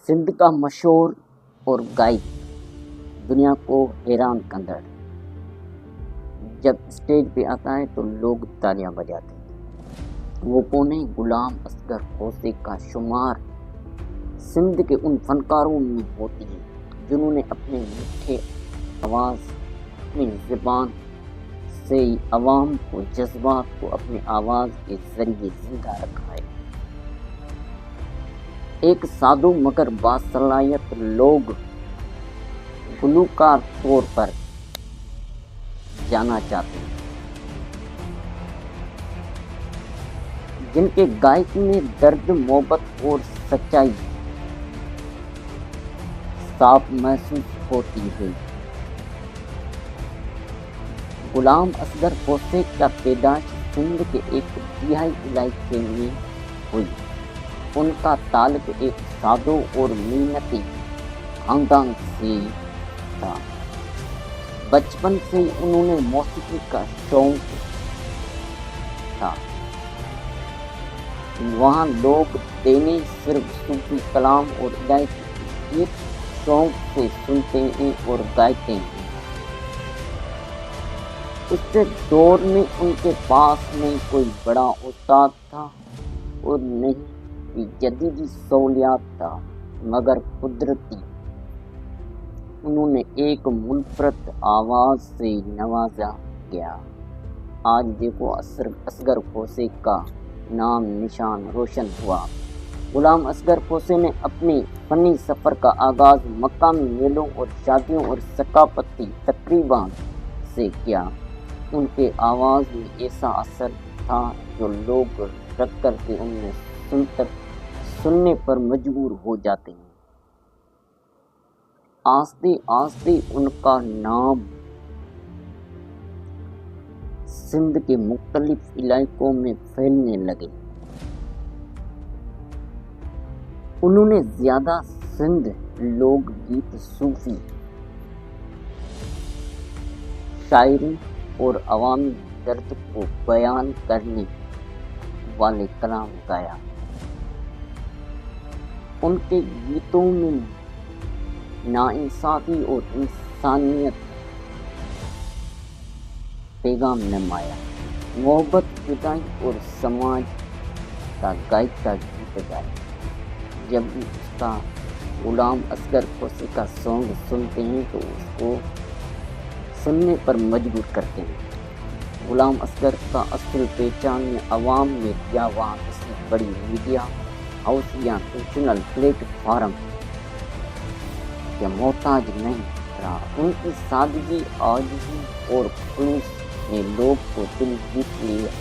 سندھ کا مشہور اور گائک دنیا کو حیران کندڑ جب اسٹیج پہ آتا ہے تو لوگ تالیاں بجاتے ہیں۔ وہ کون ہے؟ غلام اصغر کھوسے کا شمار سندھ کے ان فنکاروں میں ہوتی ہے جنہوں نے اپنے میٹھے آواز، اپنی زبان سے عوام کو جذبات کو اپنے آواز کے ذریعے زندہ رکھا ہے۔ ایک سادہ مگر باصلاحیت لوگ گلوکار طور پر جانا چاہتے ہیں، جن کے گائک میں درد، محبت اور سچائی صاف محسوس ہوتی ہے۔ غلام اصغر کھوسے کا پیدائش سندھ کے ایک دیہی علاقے میں ہوئی۔ ان کا تعلق ایک سادہ اور محنتی خاندان سے تھا۔ بچپن سے ہی انہوں نے موسیقی کا شوق تھا۔ وہاں لوگ دینے صرف صوفی کلام اور الہی گیت شوق سے سنتے ہیں اور گاتے ہیں۔ اس دور میں ان کے پاس نہیں کوئی بڑا استاد تھا اور نہیں ہی جدیدی سہولیات تھا، مگر قدرتی انہوں نے ایک منفرد آواز سے نوازا گیا۔ آج دیکھو اصغر کھوسے کا نام نشان روشن ہوا۔ غلام اصغر کھوسے نے اپنے فنی سفر کا آغاز مقامی میلوں اور شادیوں اور ثقافتی تقریبات سے کیا۔ ان کے آواز میں ایسا اثر تھا جو لوگ رک کر کے انہیں سننے پر مجبور ہو جاتے ہیں۔ آہستہ آہستہ ان کا نام سندھ کے مختلف علاقوں میں پھیلنے لگے۔ انہوں نے زیادہ سندھ لوک گیت، صوفی شاعری اور عوامی درد کو بیان کرنے والے کلام گایا۔ ان کے گیتوں میں ناانصافی اور انسانیت پیغام نمایا۔ محبت، جدائی اور سماج کا گائک کا گیت گایا۔ جب بھی اس کا غلام اصغر کھوسے کا سانگ سنتے ہیں تو اس کو سننے پر مجبور کرتے ہیں۔ غلام اصغر کا اصل پہچان میں عوام میں یا وہاں کسی بڑی میڈیا ہاؤس یا نیشنل پلیٹ فارم کے محتاج نہیں رہا۔ ان کی سادگی، عاجزی اور خلوص نے لوگ کو دل جیت لیا۔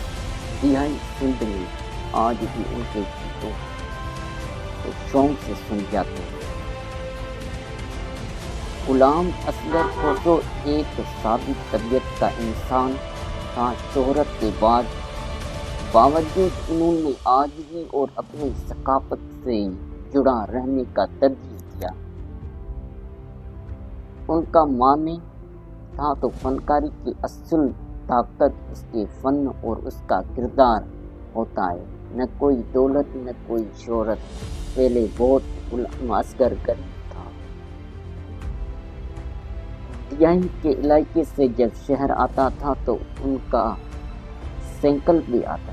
دیہی سندھ میں آج بھی ان کے گیتوں کو شوق سے سن جاتے ہیں۔ غلام اصغر کھوسے ایک سادی طبیعت کا انسان تھا۔ شہرت کے باوجود انہوں نے عاجزی اور اپنی ثقافت سے جڑا رہنے کا ترجیح دیا۔ ان کا معنی تھا تو فنکاری کی اصل طاقت اس کے فن اور اس کا کردار ہوتا ہے، نہ کوئی دولت، نہ کوئی شہرت۔ پہلے بہت غلام اصغر غریب تھا۔ دیہی کے علاقے سے جب شہر آتا تھا تو ان کا سائیکل بھی آتا تھا۔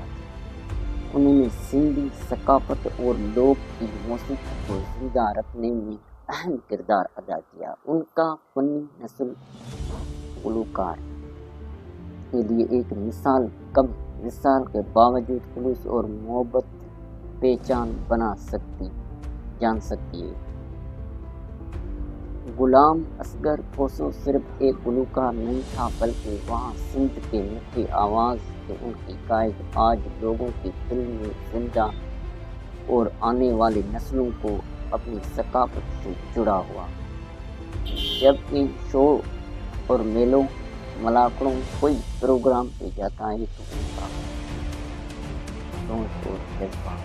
انہوں نے سندھی ثقافت اور لوگ کی موسیقی کو زندہ رکھنے میں اہم کردار ادا کیا۔ ان کا فنی نسل گلوکار کے لیے ایک مثال کم مثال کے باوجود خلوص اور محبت پہچان جان سکتی ہے۔ غلام اصغر کھوسے صرف ایک گلوکار نہیں تھا بلکہ وہاں سندھ کے میٹھی آواز کے ان کی گائک آج لوگوں کے دل میں زندہ اور آنے والی نسلوں کو اپنی ثقافت سے جڑا ہوا۔ جب بھی شو اور میلوں، ملاقڑوں، کوئی پروگرام پہ جاتا ہے تو ان کا سوچ اور جذبہ۔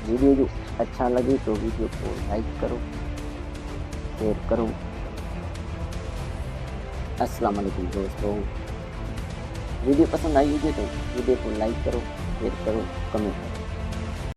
ویڈیو جو اچھا لگے تو ویڈیو کو لائک کرو، شیئر کرو۔ السلام علیکم دوستو۔ ویڈیو پسند آئی ہوگی تو ویڈیو کو لائک کرو، شیئر کرو، کمنٹ کرو۔